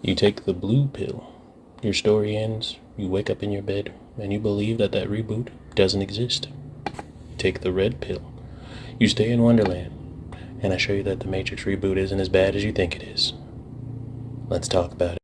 You take the blue pill. Your story ends, you wake up in your bed, and you believe that reboot doesn't exist. Take the red pill. You stay in Wonderland, and I show you that the Matrix reboot isn't as bad as you think it is. Let's talk about it.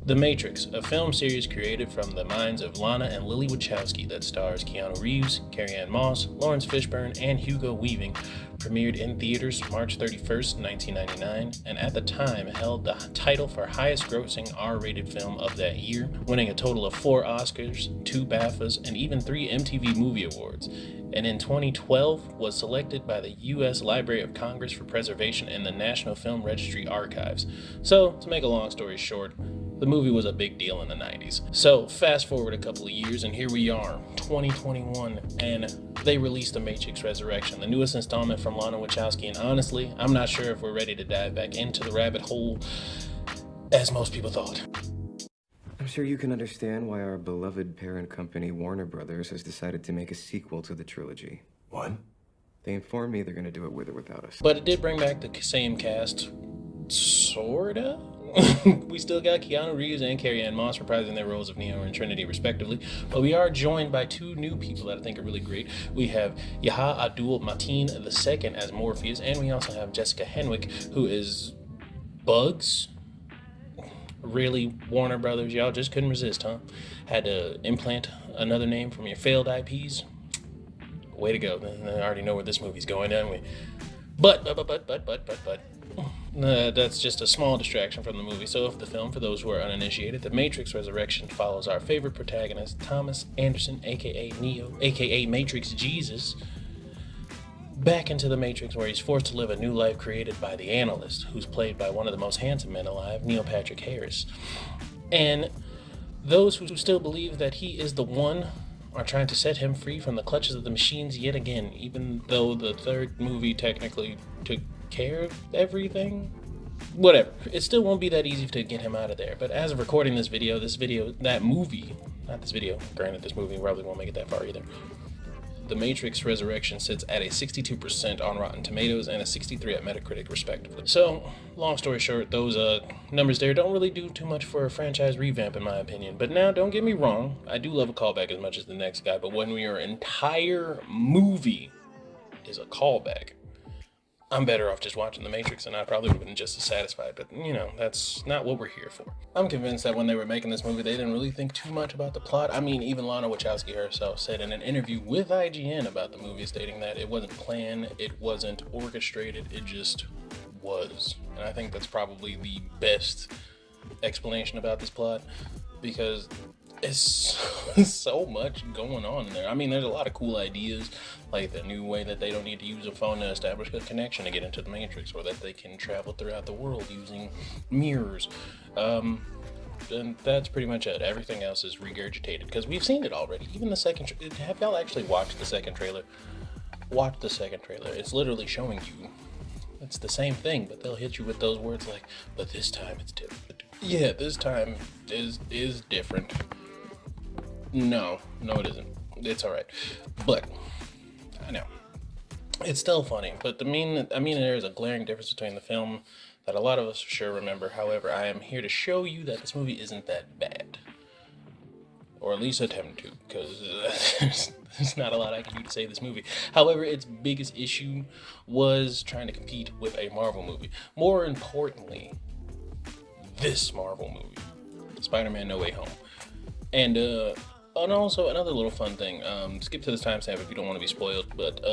The Matrix, a film series created from the minds of Lana and Lily Wachowski that stars Keanu Reeves, Carrie-Anne Moss, Lawrence Fishburne, and Hugo Weaving, premiered in theaters March 31st, 1999, and at the time held the title for highest grossing R-rated film of that year, winning a total of 4 Oscars, 2 BAFTAs, and even 3 MTV Movie Awards. And in 2012 was selected by the U.S. Library of Congress for preservation in the National Film Registry archives. So, to make a long story short, the movie was a big deal in the 90s. So, fast forward a couple of years, and here we are, 2021, and they released The Matrix Resurrection, the newest installment from Lana Wachowski, and honestly, I'm not sure if we're ready to dive back into the rabbit hole as most people thought. I'm sure you can understand why our beloved parent company, Warner Brothers, has decided to make a sequel to the trilogy. What? They informed me they're going to do it with or without us. But it did bring back the same cast, sorta? We still got Keanu Reeves and Carrie-Anne Moss reprising their roles of Neo and Trinity respectively, but we are joined by 2 new people that I think are really great. We have Yahya Abdul-Mateen II as Morpheus, and we also have Jessica Henwick, who is Bugs. Really, Warner Brothers, y'all just couldn't resist, huh? Had to implant another name from your failed IPs? Way to go. I already know where this movie's going, don't we? But. That's just a small distraction from the movie. So if the film, for those who are uninitiated, The Matrix Resurrection follows our favorite protagonist, Thomas Anderson, aka Neo, aka Matrix Jesus, back into the Matrix, where he's forced to live a new life created by the Analyst, who's played by one of the most handsome men alive, Neil Patrick Harris. And those who still believe that he is the one are trying to set him free from the clutches of the machines yet again, even though the third movie technically took care of everything. Whatever. It still won't be that easy to get him out of there. But as of recording this video, that movie, not this video, granted this movie probably won't make it that far either. The Matrix Resurrection sits at a 62% on Rotten Tomatoes and a 63% at Metacritic, respectively. So, long story short, those numbers there don't really do too much for a franchise revamp, in my opinion. But now, don't get me wrong, I do love a callback as much as the next guy, but when your entire movie is a callback, I'm better off just watching The Matrix, and I probably would have been just as satisfied, but, that's not what we're here for. I'm convinced that when they were making this movie, they didn't really think too much about the plot. I mean, even Lana Wachowski herself said in an interview with IGN about the movie, stating that it wasn't planned, it wasn't orchestrated, it just was. And I think that's probably the best explanation about this plot, because it's so much going on in there. I mean, there's a lot of cool ideas, like the new way that they don't need to use a phone to establish a connection to get into the Matrix, or that they can travel throughout the world using mirrors. And that's pretty much it. Everything else is regurgitated, because we've seen it already. Even the second have y'all actually watched the second trailer? Watch the second trailer. It's literally showing you it's the same thing, but they'll hit you with those words like, but this time it's different. Yeah, this time is different. No, it isn't. It's all right. But I know it's still funny. But there is a glaring difference between the film that a lot of us sure remember. However, I am here to show you that this movie isn't that bad, or at least attempt to, because there's not a lot I can do to save this movie. However, its biggest issue was trying to compete with a Marvel movie. More importantly, this Marvel movie, Spider-Man: No Way Home, and also another little fun thing. Skip to this timestamp if you don't want to be spoiled. But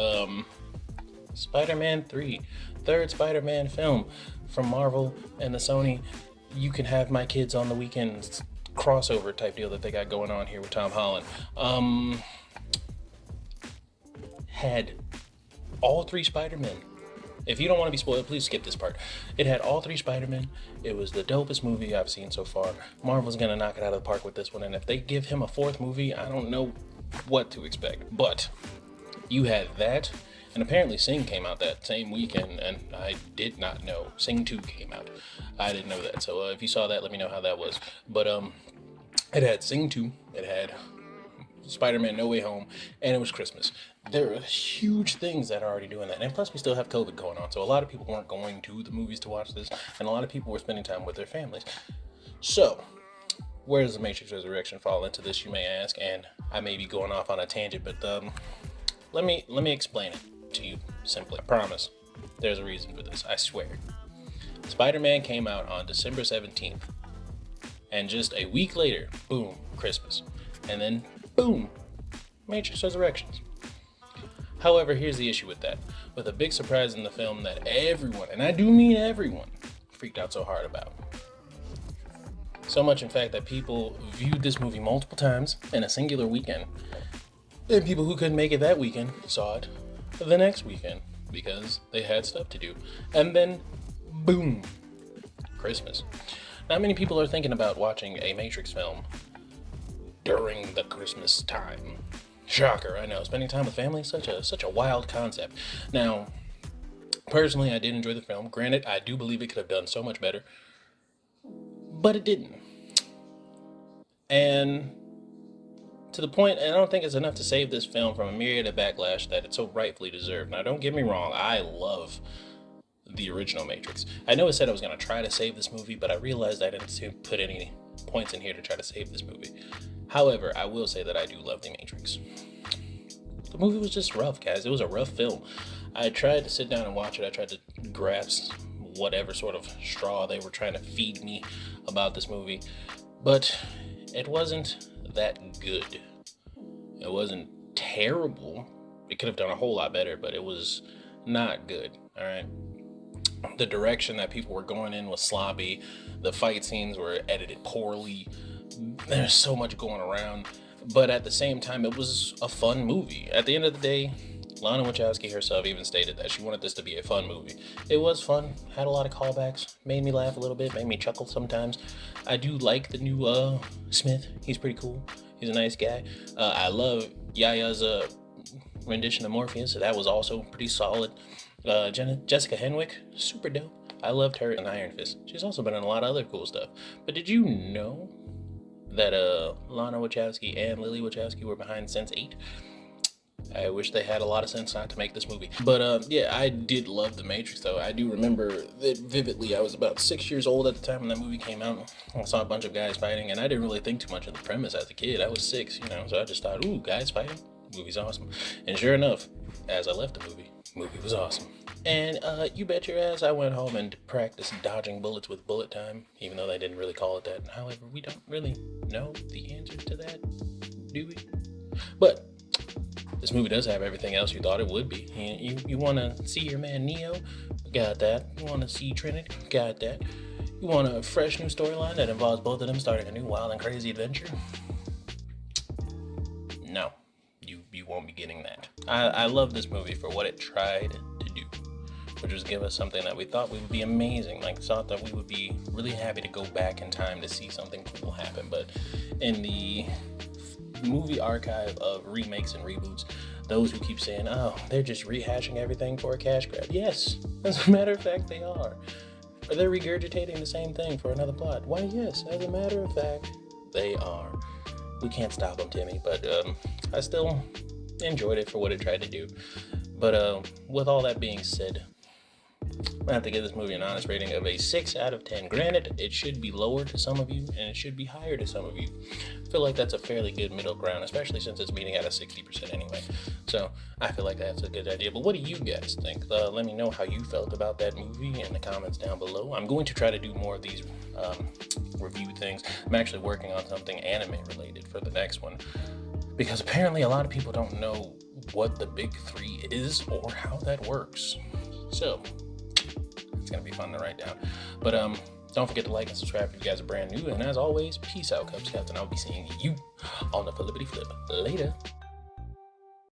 Spider-Man 3, third Spider-Man film from Marvel and the Sony You Can Have My Kids on the Weekends crossover type deal that they got going on here with Tom Holland. Had all 3 Spider-Men. If you don't want to be spoiled, please skip this part. It had all 3 Spider-Men. It was the dopest movie I've seen so far. Marvel's gonna knock it out of the park with this one, and if they give him a 4th movie, I don't know what to expect. But you had that, And apparently Sing came out that same weekend, and I did not know. Sing 2 came out. I didn't know that. So if you saw that, let me know how that was. But it had Sing 2, it had Spider-Man No Way Home, and it was Christmas. There are huge things that are already doing that. And plus, we still have COVID going on. So a lot of people weren't going to the movies to watch this, and a lot of people were spending time with their families. So, where does The Matrix Resurrection fall into this, you may ask? And I may be going off on a tangent, but let me explain it to you simply. I promise. There's a reason for this, I swear. Spider-Man came out on December 17th. And just a week later, boom, Christmas. And then, boom, Matrix Resurrections. However, here's the issue with that. With a big surprise in the film that everyone, and I do mean everyone, freaked out so hard about. So much, in fact, that people viewed this movie multiple times in a singular weekend. And people who couldn't make it that weekend saw it the next weekend because they had stuff to do. And then, boom, Christmas. Not many people are thinking about watching a Matrix film during the Christmas time. Shocker, I know. Spending time with family is such a wild concept. Now, personally, I did enjoy the film. Granted, I do believe it could have done so much better, but it didn't. And to the point, and I don't think it's enough to save this film from a myriad of backlash that it so rightfully deserved. Now, don't get me wrong, I love the original Matrix. I know I said I was going to try to save this movie, but I realized I didn't put any points in here to try to save this movie. However, I will say that I do love the Matrix. The movie was just rough, guys. It was a rough film. I tried to sit down and watch it. I tried to grasp whatever sort of straw they were trying to feed me about this movie, but it wasn't that good. It wasn't terrible. It could have done a whole lot better, but it was not good. All right. The direction that people were going in was sloppy. The fight scenes were edited poorly. There's so much going around. But at the same time, it was a fun movie. At the end of the day, Lana Wachowski herself even stated that she wanted this to be a fun movie. It was fun, had a lot of callbacks, made me laugh a little bit, made me chuckle sometimes. I do like the new Smith. He's pretty cool. He's a nice guy. I love Yaya's rendition of Morpheus, so that was also pretty solid. Jessica Henwick, super dope. I loved her in Iron Fist. She's also been in a lot of other cool stuff. But did you know that Lana Wachowski and Lily Wachowski were behind Sense8? I wish they had a lot of sense not to make this movie. But yeah, I did love The Matrix though. I do remember it vividly. I was about 6 years old at the time when that movie came out. I saw a bunch of guys fighting, and I didn't really think too much of the premise as a kid. I was 6, so I just thought, ooh, guys fighting? The movie's awesome. And sure enough, as I left the movie was awesome. And you bet your ass I went home and practiced dodging bullets with bullet time, even though they didn't really call it that. However, we don't really know the answer to that, do we? But this movie does have everything else you thought it would be. You want to see your man Neo? Got that. You want to see Trinity? Got that. You want a fresh new storyline that involves both of them starting a new wild and crazy adventure? No, you won't be getting that. I love this movie for what it tried to do, which was give us something that we thought would be amazing, like thought that we would be really happy to go back in time to see something cool happen. But in the movie archive of remakes and reboots, those who keep saying, oh, they're just rehashing everything for a cash grab. Yes, as a matter of fact, they are. Or they're regurgitating the same thing for another plot. Why, yes, as a matter of fact, they are. We can't stop them, Timmy, but I still enjoyed it for what it tried to do. But with all that being said, I have to give this movie an honest rating of a 6 out of 10. Granted, it should be lower to some of you, and it should be higher to some of you. I feel like that's a fairly good middle ground, especially since it's meeting at a 60% anyway. So I feel like that's a good idea. But what do you guys think? Let me know how you felt about that movie in the comments down below. I'm going to try to do more of these review things. I'm actually working on something anime related for the next one, because apparently a lot of people don't know what the big 3 is or how that works. So it's gonna be fun to write down. But don't forget to like and subscribe if you guys are brand new. And as always, peace out, Cub Scouts, and I'll be seeing you on the flippity flip. Later.